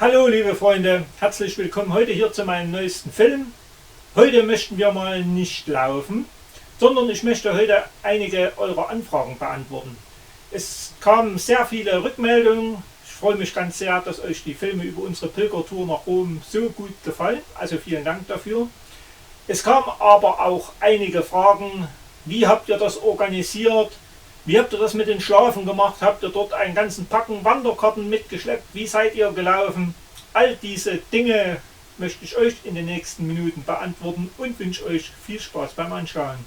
Hallo liebe Freunde, herzlich willkommen heute hier zu meinem neuesten Film. Heute möchten wir mal nicht laufen, sondern ich möchte heute einige eurer Anfragen beantworten. Es kamen sehr viele Rückmeldungen. Ich freue mich ganz sehr, dass euch die Filme über unsere Pilgertour nach Rom so gut gefallen. Also vielen Dank dafür. Es kamen aber auch einige Fragen. Wie habt ihr das organisiert? Wie habt ihr das mit den Schlafen gemacht? Habt ihr dort einen ganzen Packen Wanderkarten mitgeschleppt? Wie seid ihr gelaufen? All diese Dinge möchte ich euch in den nächsten Minuten beantworten und wünsche euch viel Spaß beim Anschauen.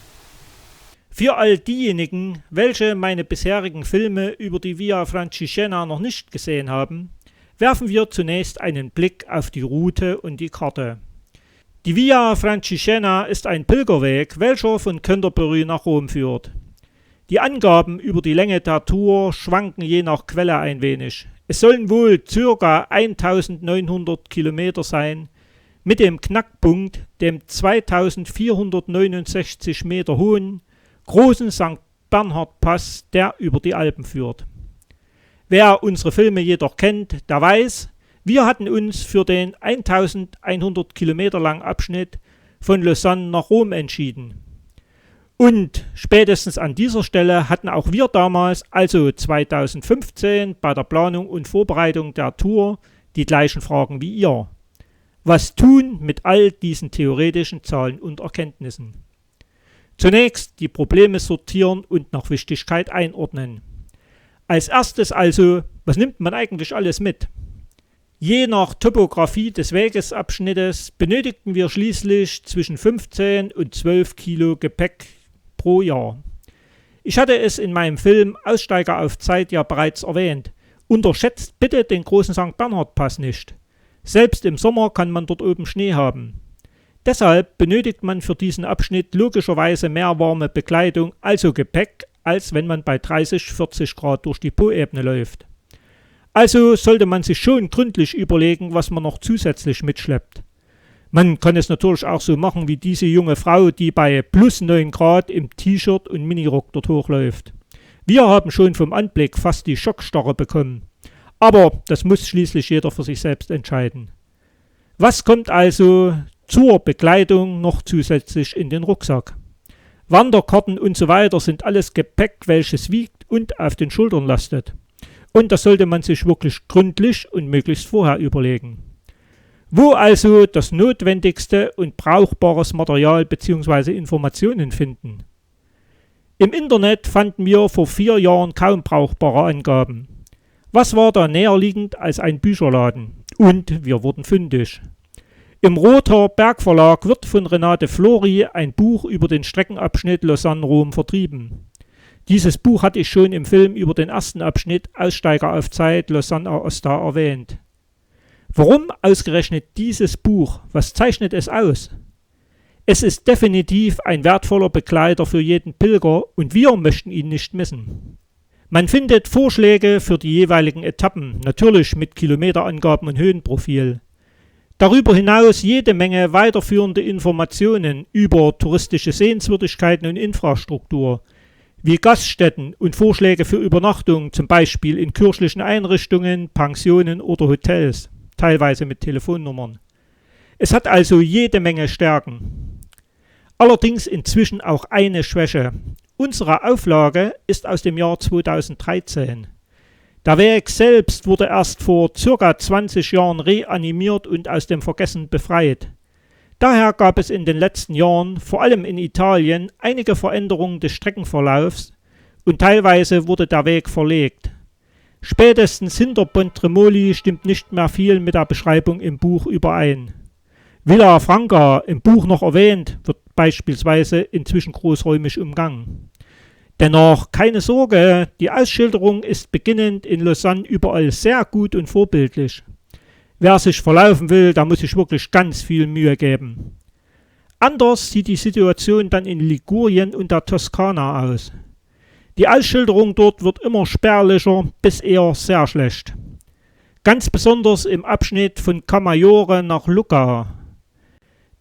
Für all diejenigen, welche meine bisherigen Filme über die Via Francigena noch nicht gesehen haben, werfen wir zunächst einen Blick auf die Route und die Karte. Die Via Francigena ist ein Pilgerweg, welcher von Canterbury nach Rom führt. Die Angaben über die Länge der Tour schwanken je nach Quelle ein wenig. Es sollen wohl ca. 1900 Kilometer sein, mit dem Knackpunkt, dem 2469 Meter hohen, großen St. Bernhard Pass, der über die Alpen führt. Wer unsere Filme jedoch kennt, der weiß, wir hatten uns für den 1100 Kilometer langen Abschnitt von Lausanne nach Rom entschieden. Und spätestens an dieser Stelle hatten auch wir damals, also 2015, bei der Planung und Vorbereitung der Tour die gleichen Fragen wie ihr. Was tun mit all diesen theoretischen Zahlen und Erkenntnissen? Zunächst die Probleme sortieren und nach Wichtigkeit einordnen. Als erstes also, was nimmt man eigentlich alles mit? Je nach Topografie des Wegesabschnittes benötigten wir schließlich zwischen 15 und 12 Kilo Gepäck pro Jahr. Ich hatte es in meinem Film Aussteiger auf Zeit ja bereits erwähnt. Unterschätzt bitte den großen St. Bernhard Pass nicht. Selbst im Sommer kann man dort oben Schnee haben. Deshalb benötigt man für diesen Abschnitt logischerweise mehr warme Bekleidung, also Gepäck, als wenn man bei 30-40 Grad durch die Poebene läuft. Also sollte man sich schon gründlich überlegen, was man noch zusätzlich mitschleppt. Man kann es natürlich auch so machen wie diese junge Frau, die bei plus 9 Grad im T-Shirt und Minirock dort hochläuft. Wir haben schon vom Anblick fast die Schockstarre bekommen. Aber das muss schließlich jeder für sich selbst entscheiden. Was kommt also zur Bekleidung noch zusätzlich in den Rucksack? Wanderkarten und so weiter sind alles Gepäck, welches wiegt und auf den Schultern lastet. Und das sollte man sich wirklich gründlich und möglichst vorher überlegen. Wo also das notwendigste und brauchbares Material bzw. Informationen finden? Im Internet fanden wir vor 4 Jahren kaum brauchbare Angaben. Was war da näherliegend als ein Bücherladen? Und wir wurden fündig. Im Rother Bergverlag wird von Renate Flori ein Buch über den Streckenabschnitt Lausanne-Rom vertrieben. Dieses Buch hatte ich schon im Film über den ersten Abschnitt Aussteiger auf Zeit Lausanne-Aosta erwähnt. Warum ausgerechnet dieses Buch? Was zeichnet es aus? Es ist definitiv ein wertvoller Begleiter für jeden Pilger und wir möchten ihn nicht missen. Man findet Vorschläge für die jeweiligen Etappen, natürlich mit Kilometerangaben und Höhenprofil. Darüber hinaus jede Menge weiterführende Informationen über touristische Sehenswürdigkeiten und Infrastruktur, wie Gaststätten und Vorschläge für Übernachtung, zum Beispiel in kirchlichen Einrichtungen, Pensionen oder Hotels, teilweise mit Telefonnummern. Es hat also jede Menge Stärken. Allerdings inzwischen auch eine Schwäche. Unsere Auflage ist aus dem Jahr 2013. Der Weg selbst wurde erst vor ca. 20 Jahren reanimiert und aus dem Vergessen befreit. Daher gab es in den letzten Jahren, vor allem in Italien, einige Veränderungen des Streckenverlaufs und teilweise wurde der Weg verlegt. Spätestens hinter Pontremoli stimmt nicht mehr viel mit der Beschreibung im Buch überein. Villa Franca, im Buch noch erwähnt, wird beispielsweise inzwischen großräumig umgangen. Dennoch keine Sorge, die Ausschilderung ist beginnend in Lausanne überall sehr gut und vorbildlich. Wer sich verlaufen will, da muss sich wirklich ganz viel Mühe geben. Anders sieht die Situation dann in Ligurien und der Toskana aus. Die Ausschilderung dort wird immer spärlicher bis eher sehr schlecht. Ganz besonders im Abschnitt von Camaiore nach Lucca.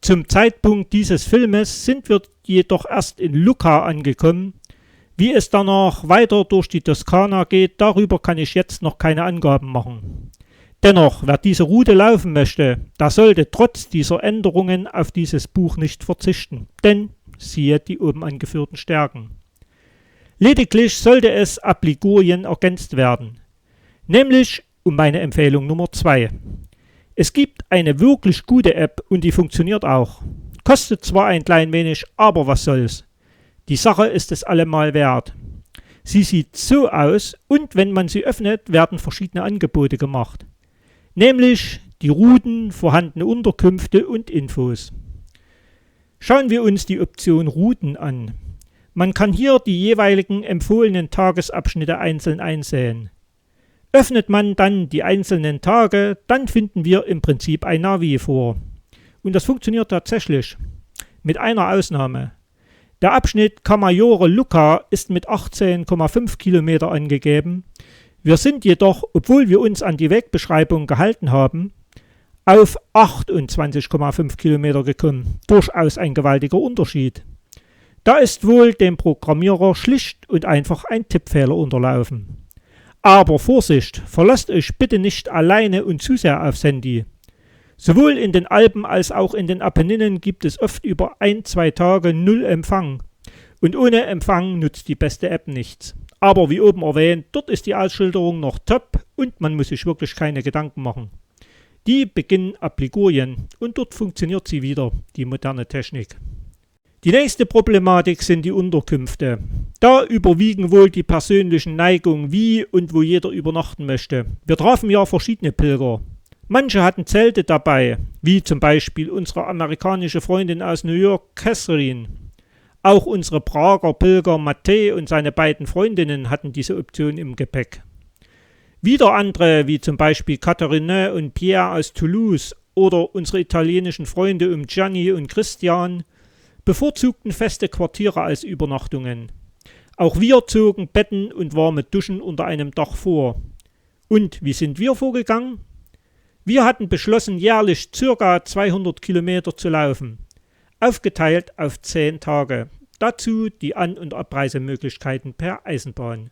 Zum Zeitpunkt dieses Filmes sind wir jedoch erst in Lucca angekommen. Wie es danach weiter durch die Toskana geht, darüber kann ich jetzt noch keine Angaben machen. Dennoch, wer diese Route laufen möchte, der sollte trotz dieser Änderungen auf dieses Buch nicht verzichten, denn siehe die oben angeführten Stärken. Lediglich sollte es ab Ligurien ergänzt werden, nämlich um meine Empfehlung Nummer 2. Es gibt eine wirklich gute App und die funktioniert auch. Kostet zwar ein klein wenig, aber was soll's. Die Sache ist es allemal wert. Sie sieht so aus und wenn man sie öffnet, werden verschiedene Angebote gemacht. Nämlich die Routen, vorhandene Unterkünfte und Infos. Schauen wir uns die Option Routen an. Man kann hier die jeweiligen empfohlenen Tagesabschnitte einzeln einsehen. Öffnet man dann die einzelnen Tage, dann finden wir im Prinzip ein Navi vor. Und das funktioniert tatsächlich. Mit einer Ausnahme. Der Abschnitt Camaiore-Lucca ist mit 18,5 Kilometer angegeben. Wir sind jedoch, obwohl wir uns an die Wegbeschreibung gehalten haben, auf 28,5 Kilometer gekommen. Durchaus ein gewaltiger Unterschied. Da ist wohl dem Programmierer schlicht und einfach ein Tippfehler unterlaufen. Aber Vorsicht, verlasst euch bitte nicht alleine und zu sehr aufs Handy. Sowohl in den Alpen als auch in den Apenninen gibt es oft über 1-2 Tage null Empfang. Und ohne Empfang nutzt die beste App nichts. Aber wie oben erwähnt, dort ist die Ausschilderung noch top und man muss sich wirklich keine Gedanken machen. Die beginnen ab Ligurien und dort funktioniert sie wieder, die moderne Technik. Die nächste Problematik sind die Unterkünfte. Da überwiegen wohl die persönlichen Neigungen, wie und wo jeder übernachten möchte. Wir trafen ja verschiedene Pilger. Manche hatten Zelte dabei, wie zum Beispiel unsere amerikanische Freundin aus New York, Catherine. Auch unsere Prager Pilger Matej und seine beiden Freundinnen hatten diese Option im Gepäck. Wieder andere, wie zum Beispiel Catherine und Pierre aus Toulouse oder unsere italienischen Freunde um Gianni und Christian, bevorzugten feste Quartiere als Übernachtungen. Auch wir zogen Betten und warme Duschen unter einem Dach vor. Und wie sind wir vorgegangen? Wir hatten beschlossen, jährlich ca. 200 Kilometer zu laufen, aufgeteilt auf 10 Tage. Dazu die An- und Abreisemöglichkeiten per Eisenbahn.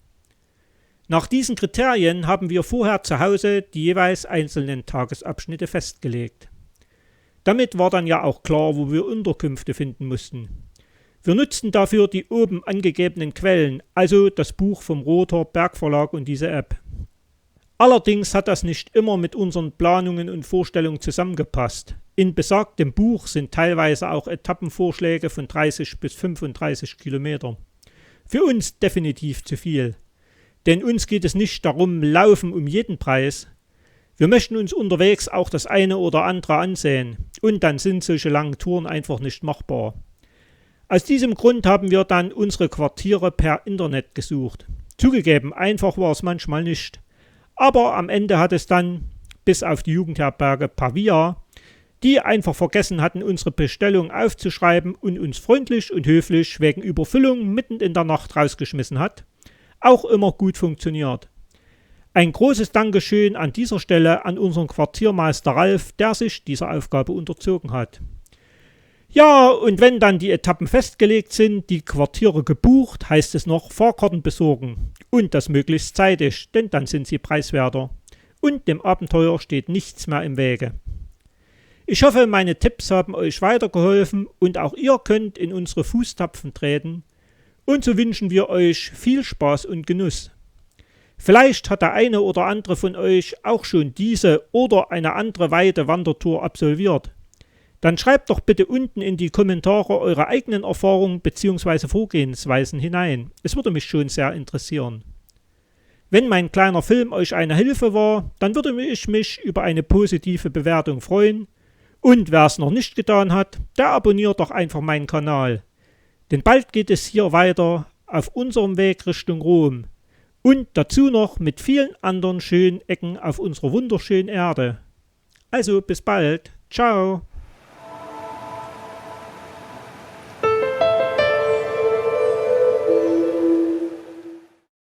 Nach diesen Kriterien haben wir vorher zu Hause die jeweils einzelnen Tagesabschnitte festgelegt. Damit war dann ja auch klar, wo wir Unterkünfte finden mussten. Wir nutzten dafür die oben angegebenen Quellen, also das Buch vom Rother Bergverlag und diese App. Allerdings hat das nicht immer mit unseren Planungen und Vorstellungen zusammengepasst. In besagtem Buch sind teilweise auch Etappenvorschläge von 30 bis 35 Kilometer. Für uns definitiv zu viel. Denn uns geht es nicht darum, laufen um jeden Preis. Wir möchten uns unterwegs auch das eine oder andere ansehen und dann sind solche langen Touren einfach nicht machbar. Aus diesem Grund haben wir dann unsere Quartiere per Internet gesucht. Zugegeben, einfach war es manchmal nicht. Aber am Ende hat es dann, bis auf die Jugendherberge Pavia, die einfach vergessen hatten, unsere Bestellung aufzuschreiben und uns freundlich und höflich wegen Überfüllung mitten in der Nacht rausgeschmissen hat, auch immer gut funktioniert. Ein großes Dankeschön an dieser Stelle an unseren Quartiermeister Ralf, der sich dieser Aufgabe unterzogen hat. Ja, und wenn dann die Etappen festgelegt sind, die Quartiere gebucht, heißt es noch Fahrkarten besorgen. Und das möglichst zeitig, denn dann sind sie preiswerter. Und dem Abenteuer steht nichts mehr im Wege. Ich hoffe, meine Tipps haben euch weitergeholfen und auch ihr könnt in unsere Fußstapfen treten. Und so wünschen wir euch viel Spaß und Genuss. Vielleicht hat der eine oder andere von euch auch schon diese oder eine andere weite Wandertour absolviert. Dann schreibt doch bitte unten in die Kommentare eure eigenen Erfahrungen bzw. Vorgehensweisen hinein. Es würde mich schon sehr interessieren. Wenn mein kleiner Film euch eine Hilfe war, dann würde ich mich über eine positive Bewertung freuen. Und wer es noch nicht getan hat, der abonniert doch einfach meinen Kanal. Denn bald geht es hier weiter auf unserem Weg Richtung Rom. Und dazu noch mit vielen anderen schönen Ecken auf unserer wunderschönen Erde. Also bis bald. Ciao.